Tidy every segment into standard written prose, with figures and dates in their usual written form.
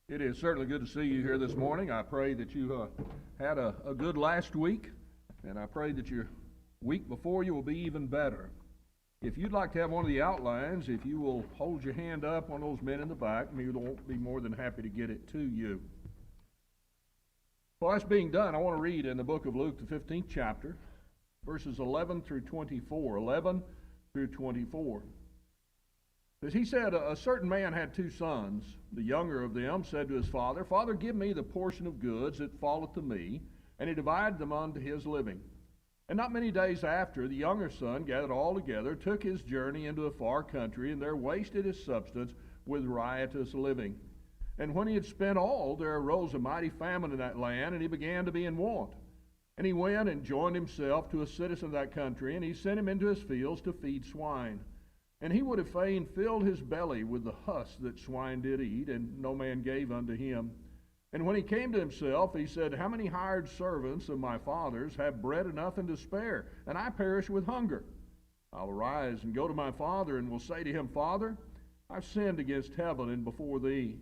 It is certainly good to see you here this morning. I pray that you had a good last week, and I pray that your week before you will be even better. If you'd like to have one of the outlines, if you will hold your hand up, one of those men in the back, we will be more than happy to get it to you. Well, that's being done, I want to read in the book of Luke, the 15th chapter, verses 11 through 24. 11 through 24. As he said, a certain man had two sons. The younger of them said to his father, Father, give me the portion of goods that falleth to me. And he divided them unto his living. And not many days after, the younger son gathered all together, took his journey into a far country, and there wasted his substance with riotous living. And when he had spent all, there arose a mighty famine in that land, and he began to be in want. And he went and joined himself to a citizen of that country, and he sent him into his fields to feed swine. And he would have fain filled his belly with the husk that swine did eat, and no man gave unto him. And when he came to himself, he said, How many hired servants of my father's have bread enough and to spare, and I perish with hunger? I'll arise and go to my father, and will say to him, Father, I've sinned against heaven and before thee.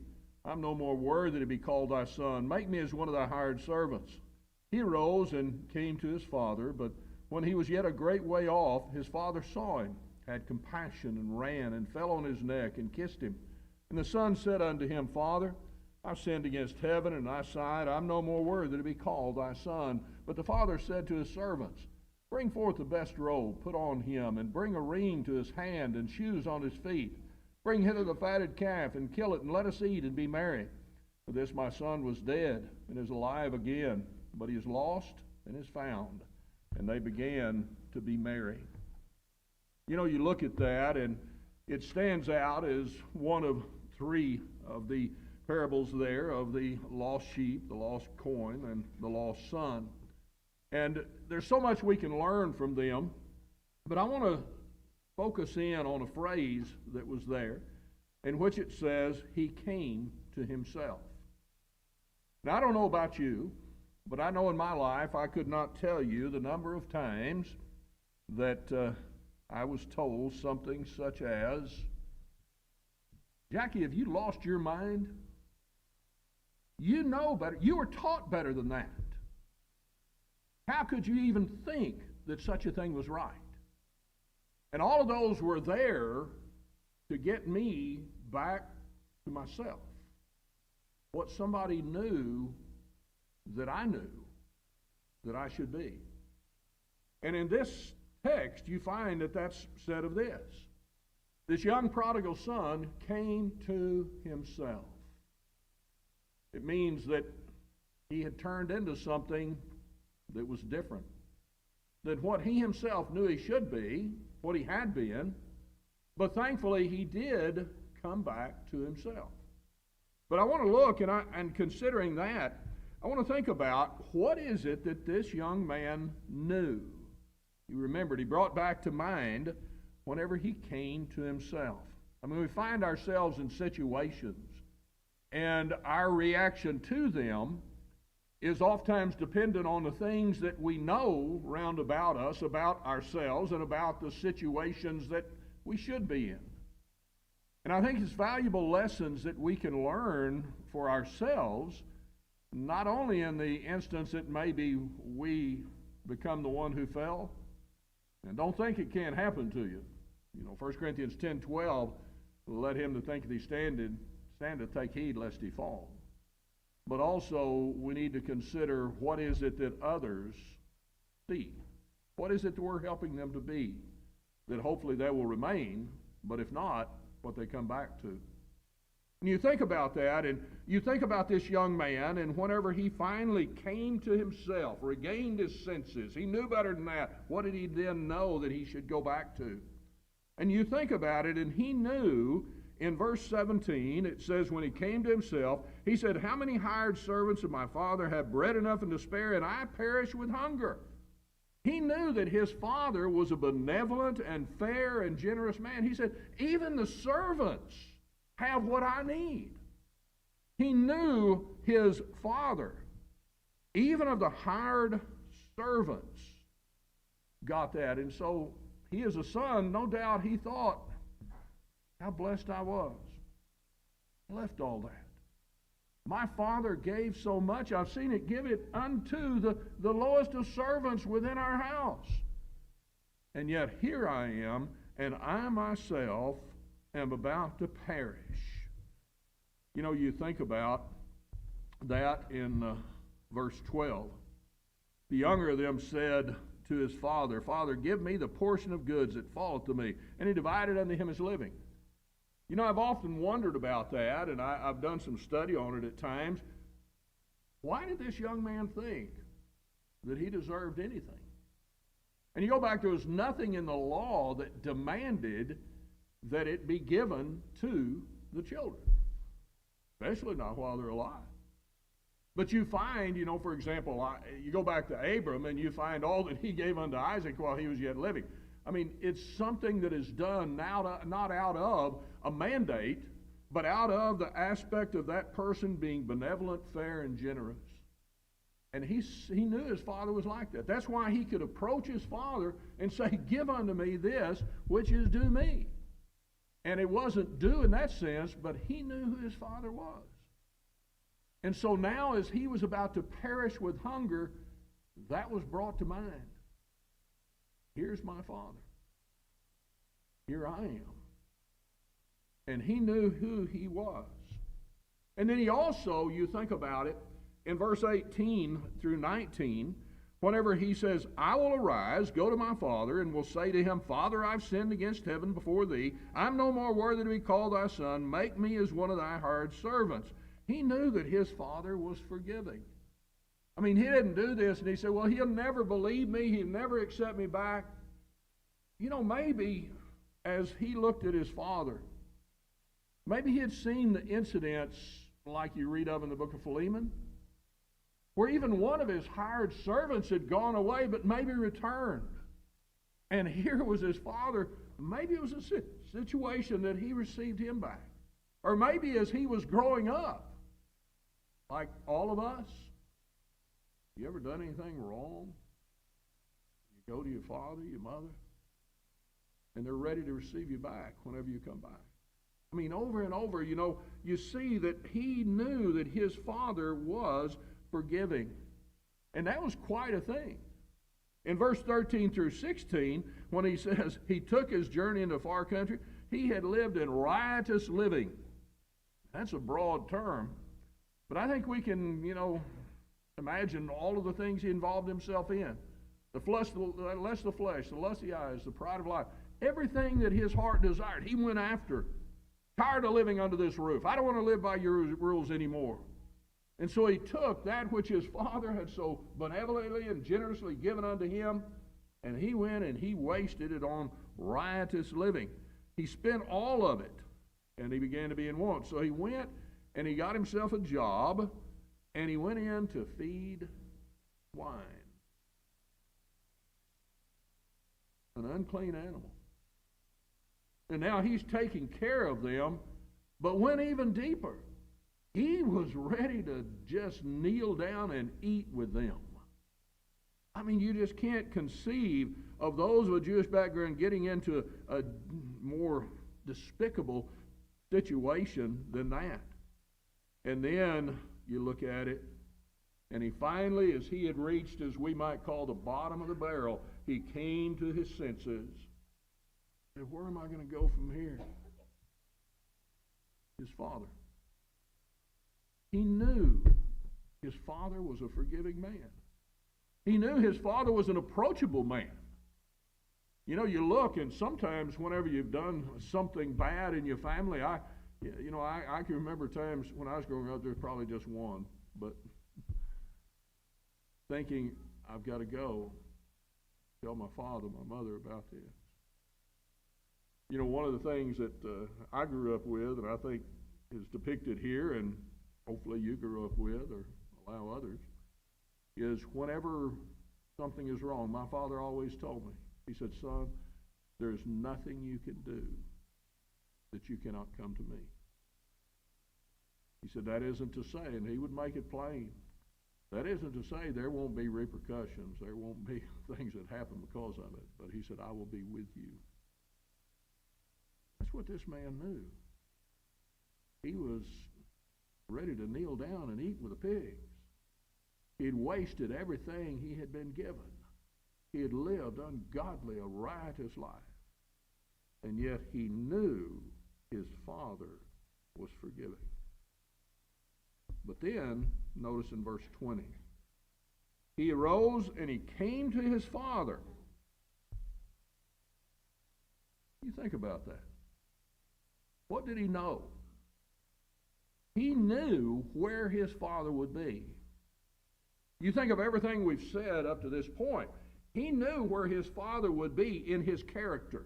I'm no more worthy to be called thy son. Make me as one of thy hired servants. He arose and came to his father, but when he was yet a great way off, his father saw him, had compassion, and ran, and fell on his neck, and kissed him. And the son said unto him, Father, I've sinned against heaven and thy sight. I'm no more worthy to be called thy son. But the father said to his servants, Bring forth the best robe, put on him, and bring a ring to his hand, and shoes on his feet. Bring hither the fatted calf, and kill it, and let us eat and be merry. For this my son was dead, and is alive again. But he is lost, and is found. And they began to be merry. You know, you look at that, and it stands out as one of three of the parables there of the lost sheep, the lost coin, and the lost son. And there's so much we can learn from them, but I want to focus in on a phrase that was there in which it says, He came to himself. Now, I don't know about you, but I know in my life I could not tell you the number of times that I was told something such as, Jackie, have you lost your mind? You know better. You were taught better than that. How could you even think that such a thing was right? And all of those were there to get me back to myself. What somebody knew that I knew that I should be. And in this text, you find that that's said of this. This young prodigal son came to himself. It means that he had turned into something that was different than what he himself knew he should be, what he had been. But thankfully, he did come back to himself. But I want to look, and considering that, I want to think about what is it that this young man knew. You remembered, he brought back to mind whenever he came to himself. I mean, we find ourselves in situations, and our reaction to them is oftentimes dependent on the things that we know round about us, about ourselves, and about the situations that we should be in. And I think it's valuable lessons that we can learn for ourselves, not only in the instance that maybe we become the one who fell, and don't think it can't happen to you. You know, 1 Corinthians 10:12, let him that thinketh he standeth take heed lest he fall. But also, we need to consider what is it that others see. What is it that we're helping them to be? That hopefully they will remain, but if not, what they come back to. And you think about that, and you think about this young man, and whenever he finally came to himself, regained his senses, he knew better than that. What did he then know that he should go back to? And you think about it, and he knew, in verse 17, it says, when he came to himself, he said, How many hired servants of my father have bread enough and to spare, and I perish with hunger? He knew that his father was a benevolent and fair and generous man. He said, even the servants have what I need. He knew his father, even of the hired servants, got that. And so he as a son, no doubt he thought, how blessed I was. I left all that. My father gave so much, I've seen it give it unto the lowest of servants within our house. And yet here I am, and I myself am about to perish. You know, you think about that in verse 12. The younger of them said to his father, Father, give me the portion of goods that falleth to me. And he divided unto him his living. You know, I've often wondered about that, and I've done some study on it at times. Why did this young man think that he deserved anything? And you go back, there was nothing in the law that demanded that it be given to the children, especially not while they're alive. But you find, you know, for example, you go back to Abram and you find all that he gave unto Isaac while he was yet living. I mean, it's something that is done now, not out of a mandate, but out of the aspect of that person being benevolent, fair, and generous. And he knew his father was like that. That's why he could approach his father and say, give unto me this which is due me. And it wasn't due in that sense, but he knew who his father was. And so now as he was about to perish with hunger, that was brought to mind. Here's my father. Here I am. And he knew who he was. And then he also, you think about it, in verse 18 through 19, whenever he says, I will arise, go to my father, and will say to him, Father, I've sinned against heaven before thee. I'm no more worthy to be called thy son. Make me as one of thy hired servants. He knew that his father was forgiving. I mean, he didn't do this, and he said, well, he'll never believe me. He'll never accept me back. You know, maybe as he looked at his father, maybe he had seen the incidents like you read of in the book of Philemon, where even one of his hired servants had gone away but maybe returned. And here was his father. Maybe it was a situation that he received him back. Or maybe as he was growing up, like all of us, you ever done anything wrong? You go to your father, your mother, and they're ready to receive you back whenever you come back. I mean, over and over, you know, you see that he knew that his father was forgiving. And that was quite a thing. In verse 13 through 16, when he says he took his journey into a far country, he had lived in riotous living. That's a broad term. But I think we can, you know, imagine all of the things he involved himself in. The lust of the flesh, the lust of the eyes, the pride of life. Everything that his heart desired, he went after. Tired of living under this roof. I don't want to live by your rules anymore. And so he took that which his father had so benevolently and generously given unto him, and he went and he wasted it on riotous living. He spent all of it, and he began to be in want. So he went and he got himself a job, and he went in to feed swine, an unclean animal. And now he's taking care of them, but went even deeper. He was ready to just kneel down and eat with them. I mean, you just can't conceive of those with a Jewish background getting into a more despicable situation than that. And then you look at it, and he finally, as he had reached, as we might call the bottom of the barrel, he came to his senses. He said, where am I going to go from here? His father. He knew his father was a forgiving man. He knew his father was an approachable man. You know, you look, and sometimes whenever you've done something bad in your family, I can remember times when I was growing up, there's probably just one, but thinking, I've got to go tell my father, my mother about this. You know, one of the things that I grew up with, and I think is depicted here, and hopefully you grew up with or allow others, is whenever something is wrong, my father always told me, he said, son, there's nothing you can do that you cannot come to me. He said, that isn't to say, and he would make it plain, that isn't to say there won't be repercussions, there won't be things that happen because of it, but he said, I will be with you. That's what this man knew. He was ready to kneel down and eat with the pigs. He had wasted everything he had been given. He had lived ungodly, a riotous life. And yet he knew his Father was forgiving. But then, notice in verse 20, he arose and he came to his father. You think about that. What did he know? He knew where his father would be. You think of everything we've said up to this point. He knew where his father would be in his character,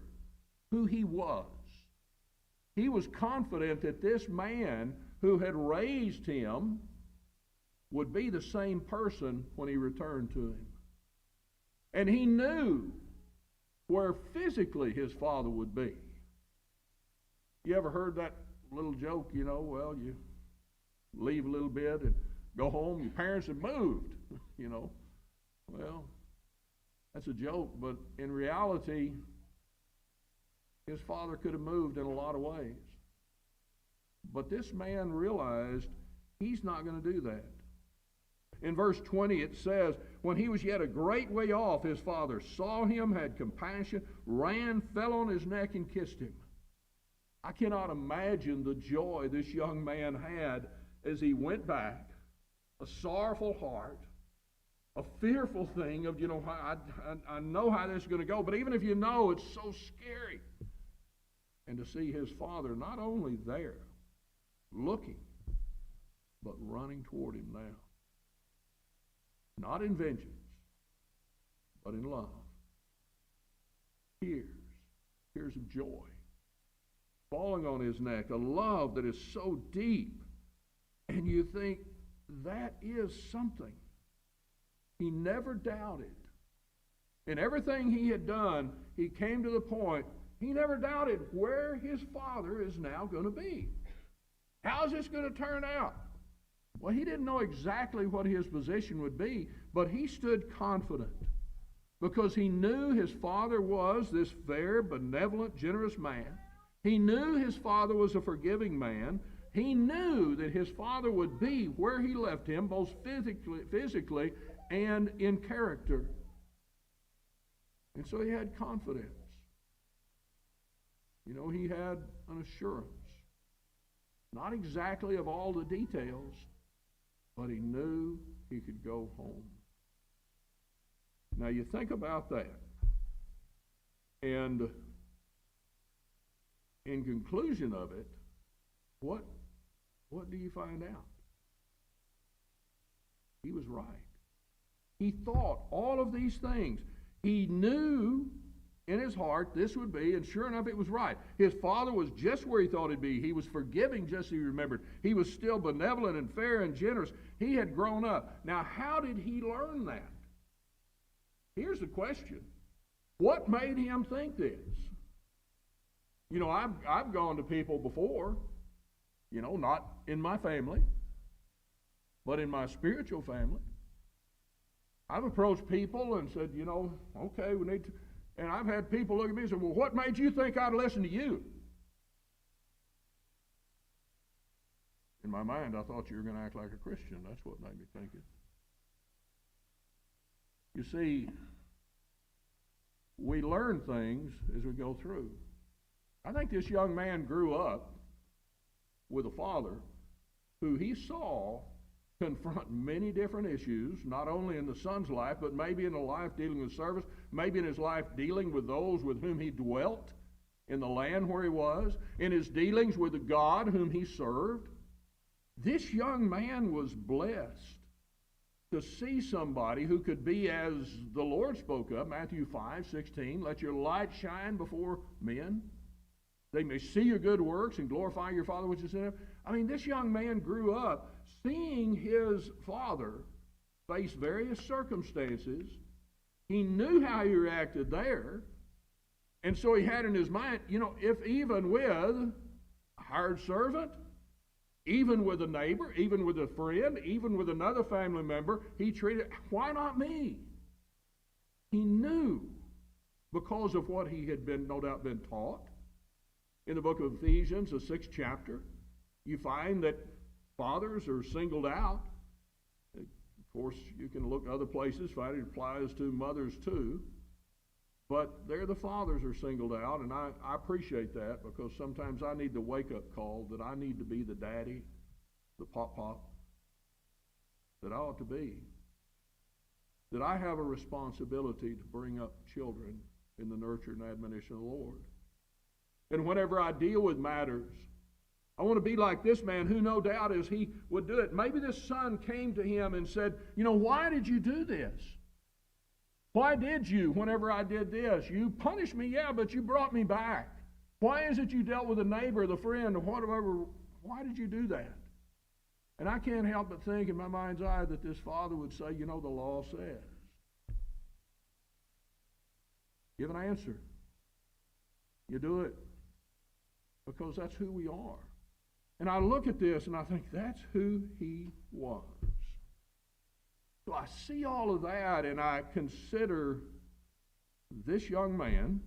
who he was. He was confident that this man who had raised him would be the same person when he returned to him. And he knew where physically his father would be. You ever heard that little joke, well, you leave a little bit and go home, your parents have moved, Well, that's a joke, but in reality, his father could have moved in a lot of ways. But this man realized he's not going to do that. In verse 20 it says, when he was yet a great way off, his father saw him, had compassion, ran, fell on his neck, and kissed him. I cannot imagine the joy this young man had as he went back, a sorrowful heart, a fearful thing of, I know how this is going to go, but even if you know, it's so scary. And to see his father not only there, looking, but running toward him now. Not in vengeance, but in love. Tears of joy, falling on his neck, a love that is so deep. And you think, that is something. He never doubted. In everything he had done, he came to the point, he never doubted where his father is now going to be. How is this going to turn out? Well, he didn't know exactly what his position would be, but he stood confident because he knew his father was this fair, benevolent, generous man. He knew his father was a forgiving man. He knew that his father would be where he left him, both physically and in character. And so he had confidence. He had an assurance. Not exactly of all the details, but he knew he could go home. Now you think about that. And in conclusion of it, what do you find out? He was right. He thought all of these things. He knew in his heart this would be, and sure enough it was right. His father was just where he thought he'd be. He was forgiving just as he remembered. He was still benevolent and fair and generous. He had grown up. Now how did he learn that? Here's the question. What made him think this? I've gone to people before, not in my family, but in my spiritual family. I've approached people and said, okay, we need to. And I've had people look at me and say, well, what made you think I'd listen to you? In my mind, I thought you were going to act like a Christian. That's what made me think it. You see, we learn things as we go through. I think this young man grew up with a father who he saw confront many different issues, not only in the son's life, but maybe in the life dealing with service, maybe in his life dealing with those with whom he dwelt in the land where he was, in his dealings with the God whom he served. This young man was blessed to see somebody who could be, as the Lord spoke of, Matthew 5:16, let your light shine before men. They may see your good works and glorify your Father which is in heaven. I mean, this young man grew up seeing his father face various circumstances. He knew how he reacted there. And so he had in his mind, if even with a hired servant, even with a neighbor, even with a friend, even with another family member, he treated, why not me? He knew, because of what he had been, no doubt, been taught. In the book of Ephesians, the 6th chapter, you find that Fathers are singled out. Of course, you can look other places, find it applies to mothers too. But there the fathers are singled out, and I appreciate that, because sometimes I need the wake-up call that I need to be the daddy, the pop-pop, that I ought to be. That I have a responsibility to bring up children in the nurture and admonition of the Lord. And whenever I deal with matters, I want to be like this man who no doubt as he would do it. Maybe this son came to him and said, why did you do this? Why did you, whenever I did this? You punished me, yeah, but you brought me back. Why is it you dealt with a neighbor, the friend, or whatever? Why did you do that? And I can't help but think in my mind's eye that this father would say, the law says. Give an answer. You do it. Because that's who we are. And I look at this and I think that's who he was. So I see all of that and I consider this young man,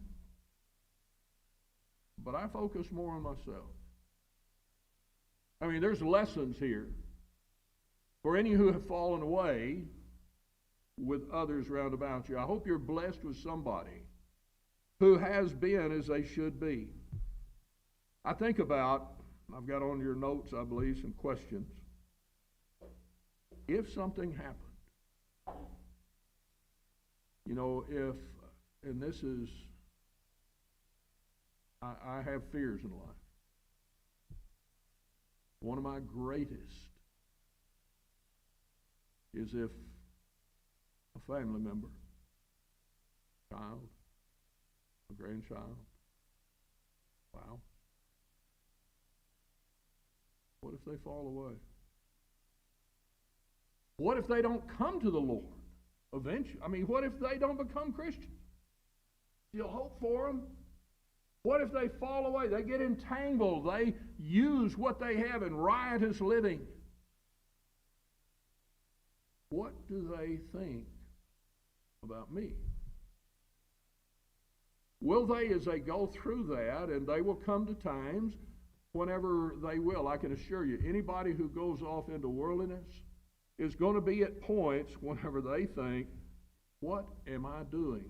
but I focus more on myself. I mean, there's lessons here for any who have fallen away with others round about you. I hope you're blessed with somebody who has been as they should be. I think about, I've got on your notes, I believe, some questions. If something happened, if, and this is, I have fears in life. One of my greatest is if a family member, child, a grandchild, wow. What if they fall away? What if they don't come to the Lord eventually? I mean, what if they don't become Christians? Still hope for them? What if they fall away? They get entangled. They use what they have in riotous living. What do they think about me? Will they, as they go through that, and they will come to times whenever they will, I can assure you, anybody who goes off into worldliness is going to be at points whenever they think, what am I doing?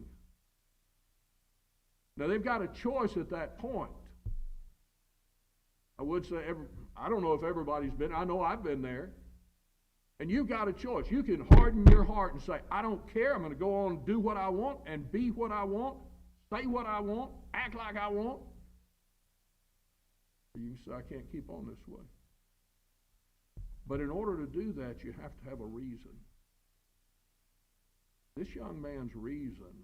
Now, they've got a choice at that point. I would say, I don't know if everybody's been, I know I've been there. And you've got a choice. You can harden your heart and say, I don't care. I'm going to go on and do what I want and be what I want, say what I want, act like I want. Or you can say, I can't keep on this way. But in order to do that, you have to have a reason. This young man's reason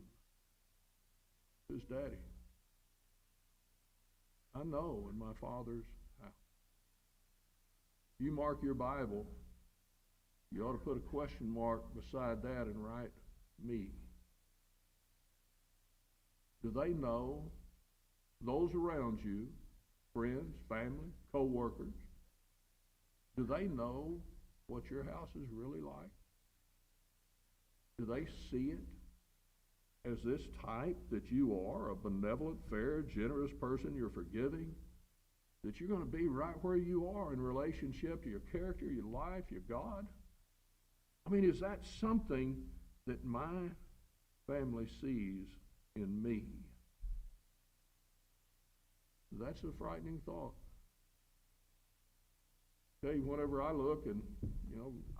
is daddy. I know in my Father's house. You mark your Bible, you ought to put a question mark beside that and write me. Do they know, those around you, friends, family, co-workers, do they know what your house is really like? Do they see it as this type that you are, a benevolent, fair, generous person, you're forgiving, that you're going to be right where you are in relationship to your character, your life, your God? I mean, is that something that my family sees in me? That's a frightening thought. Tell you, whenever I look and,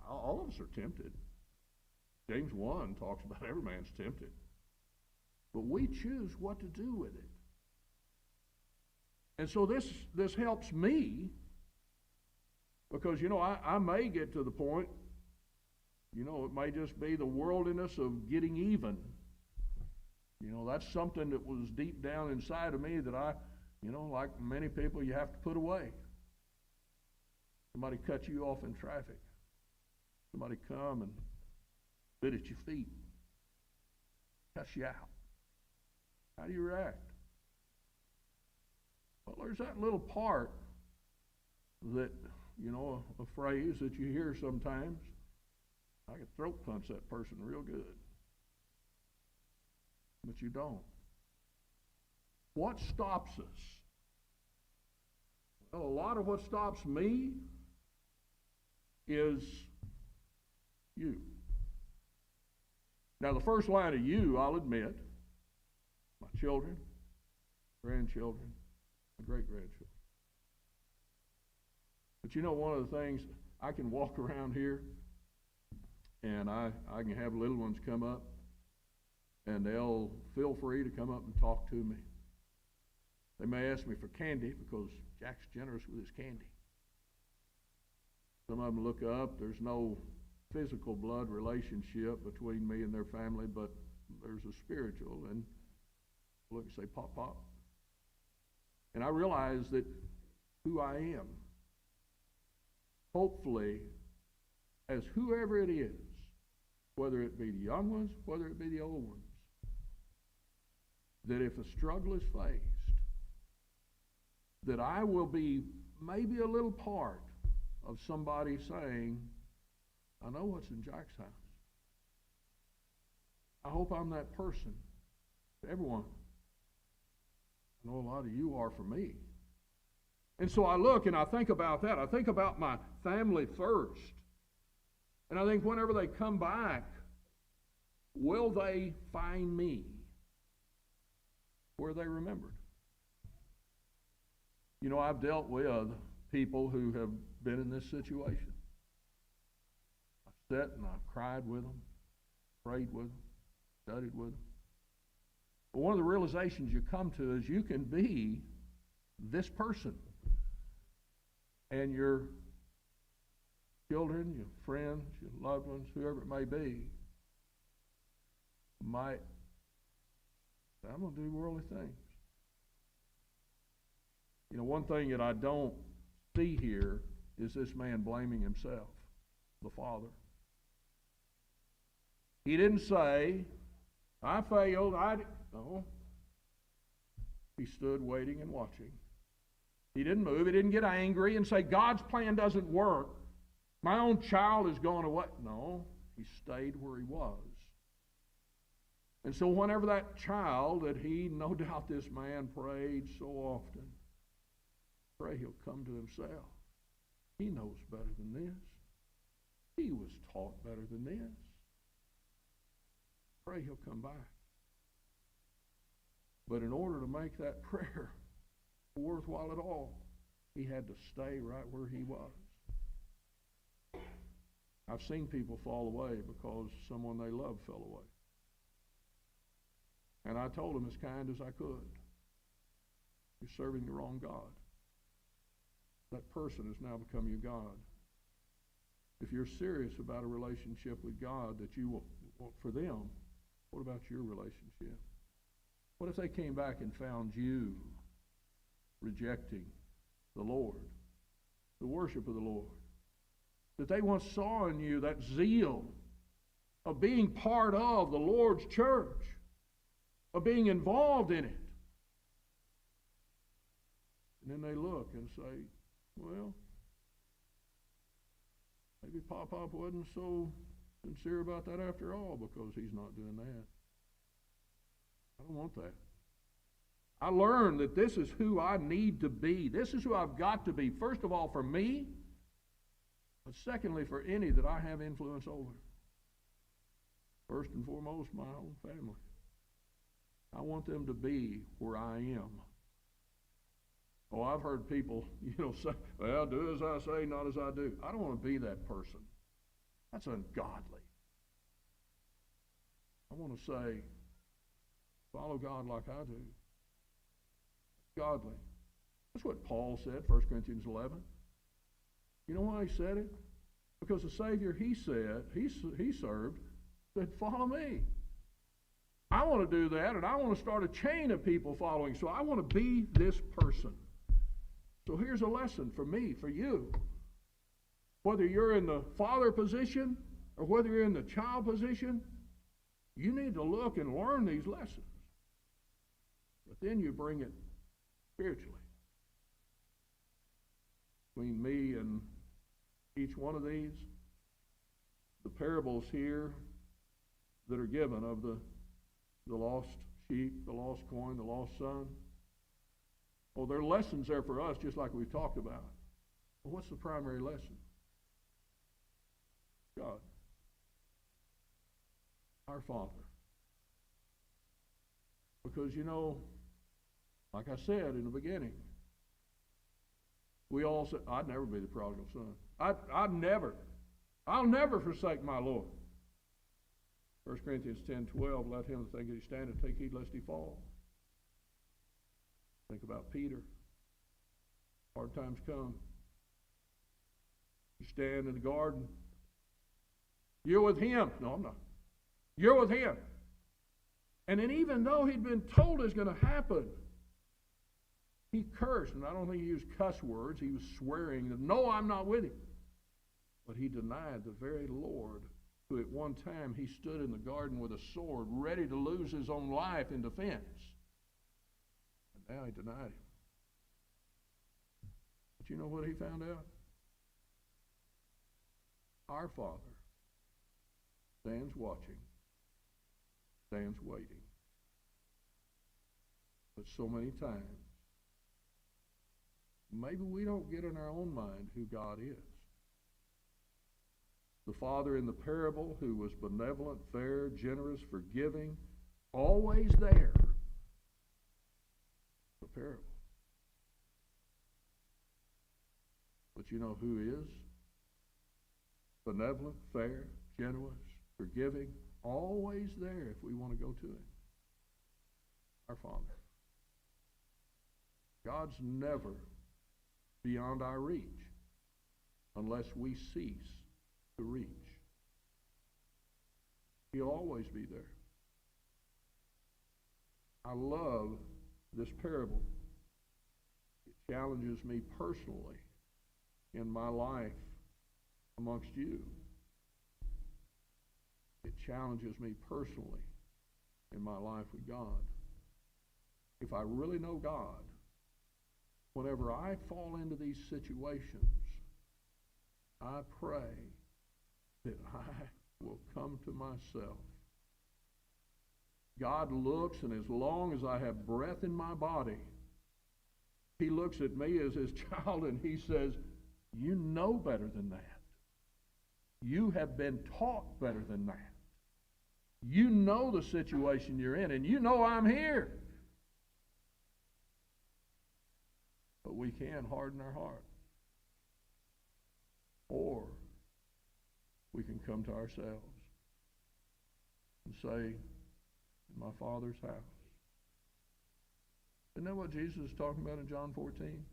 all of us are tempted. James 1 talks about every man's tempted. But we choose what to do with it. And so this helps me because, I may get to the point, it may just be the worldliness of getting even. That's something that was deep down inside of me that I, like many people, you have to put away. Somebody cut you off in traffic. Somebody come and spit at your feet. Cuss you out. How do you react? Well, there's that little part that, a phrase that you hear sometimes. I could throat punch that person real good. But you don't. What stops us? Well, a lot of what stops me is you. Now, the first line of you, I'll admit, my children, grandchildren, my great-grandchildren. But you know, one of the things, I can walk around here, and I can have little ones come up, and they'll feel free to come up and talk to me. They may ask me for candy because Jack's generous with his candy. Some of them look up. There's no physical blood relationship between me and their family, but there's a spiritual, and look and say, "Pop, pop." And I realize that who I am, hopefully, as whoever it is, whether it be the young ones, whether it be the old ones, that if a struggle is faced, that I will be maybe a little part of somebody saying, "I know what's in Jack's house." I hope I'm that person to everyone. I know a lot of you are for me. And so I look and I think about that. I think about my family first. And I think whenever they come back, will they find me where they remembered? You know, I've dealt with people who have been in this situation. I've sat and I've cried with them, prayed with them, studied with them. But one of the realizations you come to is you can be this person. And your children, your friends, your loved ones, whoever it may be, might say, "I'm going to do worldly things." You know, one thing that I don't see here is this man blaming himself, the father. He didn't say, "I failed, no. He stood waiting and watching. He didn't move. He didn't get angry and say, "God's plan doesn't work. My own child is going away." No, he stayed where he was. And so whenever that child that he, no doubt this man prayed so often, pray he'll come to himself. He knows better than this. He was taught better than this. Pray he'll come back. But in order to make that prayer worthwhile at all, he had to stay right where he was. I've seen people fall away because someone they loved fell away. And I told them as kind as I could, "You're serving the wrong God. That person has now become your God. If you're serious about a relationship with God that you want for them, what about your relationship? What if they came back and found you rejecting the Lord, the worship of the Lord? That they once saw in you that zeal of being part of the Lord's church, of being involved in it. And then they look and say, "Well, maybe Pop wasn't so sincere about that after all because he's not doing that." I don't want that. I learned that this is who I need to be. This is who I've got to be. First of all, for me, but secondly, for any that I have influence over. First and foremost, my own family. I want them to be where I am. Oh, I've heard people, say, "Well, do as I say, not as I do." I don't want to be that person. That's ungodly. I want to say, follow God like I do. Godly. That's what Paul said, 1 Corinthians 11. You know why he said it? Because the Savior he served said, "Follow me." I want to do that, and I want to start a chain of people following. So I want to be this person. So here's a lesson for me, for you. Whether you're in the father position or whether you're in the child position, you need to look and learn these lessons. But then you bring it spiritually. Between me and each one of these, the parables here that are given of the lost sheep, the lost coin, the lost son. Oh, there are lessons there for us, just like we've talked about. Well, what's the primary lesson? Our Father. Because, like I said in the beginning, we all say, I'd never be the prodigal son. I'll never forsake my Lord. 1 Corinthians 10:12, let him that thinketh he standeth take heed lest he fall. Think about Peter. Hard times come. You stand in the garden. You're with him. No, I'm not. You're with him. And then even though he'd been told it's going to happen, he cursed. And I don't think he used cuss words. He was swearing that, no, I'm not with him. But he denied the very Lord who at one time he stood in the garden with a sword ready to lose his own life in defense. And now he denied him. But you know what he found out? Our Father stands watching, stands waiting. But so many times, maybe we don't get in our own mind who God is. The father in the parable who was benevolent, fair, generous, forgiving, always there. The parable. But you know who is benevolent, fair, generous, forgiving, always there if we want to go to him? Our Father. God's never beyond our reach unless we cease to reach. He'll always be there. I love this parable. It challenges me personally in my life amongst you. It challenges me personally in my life with God. If I really know God, whenever I fall into these situations, I pray that I will come to myself. God looks, and as long as I have breath in my body, he looks at me as his child and he says, you know better than that. You have been taught better than that. You know the situation you're in, and you know I'm here. But we can harden our heart. Or we can come to ourselves and say, in my Father's house. Isn't that what Jesus is talking about in John 14?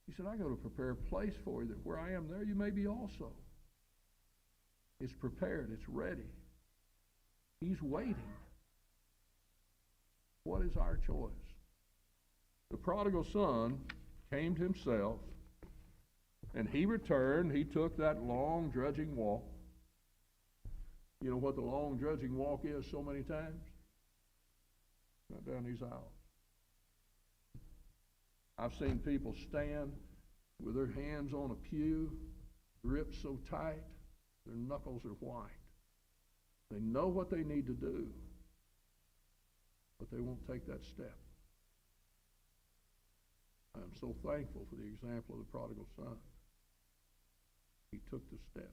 He said, I go to prepare a place for you, that where I am there you may be also. It's prepared. It's ready. He's waiting. What is our choice? The prodigal son came to himself, and he returned. He took that long, drudging walk. You know what the long, drudging walk is so many times? Not down these aisles. I've seen people stand with their hands on a pew, gripped so tight, their knuckles are white. They know what they need to do, but they won't take that step. I'm so thankful for the example of the prodigal son. He took the step.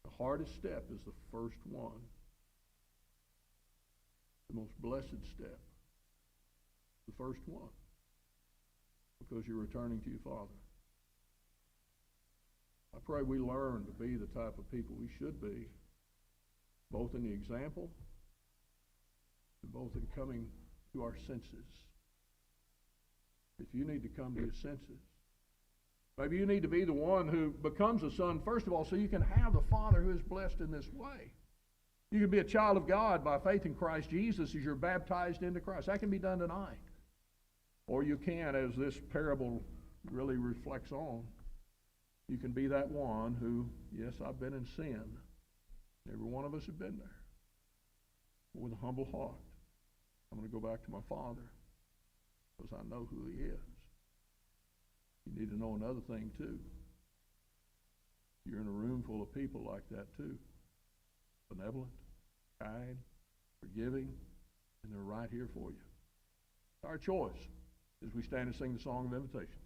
The hardest step is the first one. The most blessed step. The first one. Because you're returning to your Father. I pray we learn to be the type of people we should be, both in the example and both in coming to our senses. If you need to come to your senses, maybe you need to be the one who becomes a son, first of all, so you can have the Father who is blessed in this way. You can be a child of God by faith in Christ Jesus as you're baptized into Christ. That can be done tonight. Or you can, as this parable really reflects on, you can be that one who, yes, I've been in sin. Every one of us have been there. With a humble heart, I'm going to go back to my Father because I know who he is. You need to know another thing, too. You're in a room full of people like that, too. Benevolent, kind, forgiving, and they're right here for you. It's our choice as we stand and sing the song of invitation.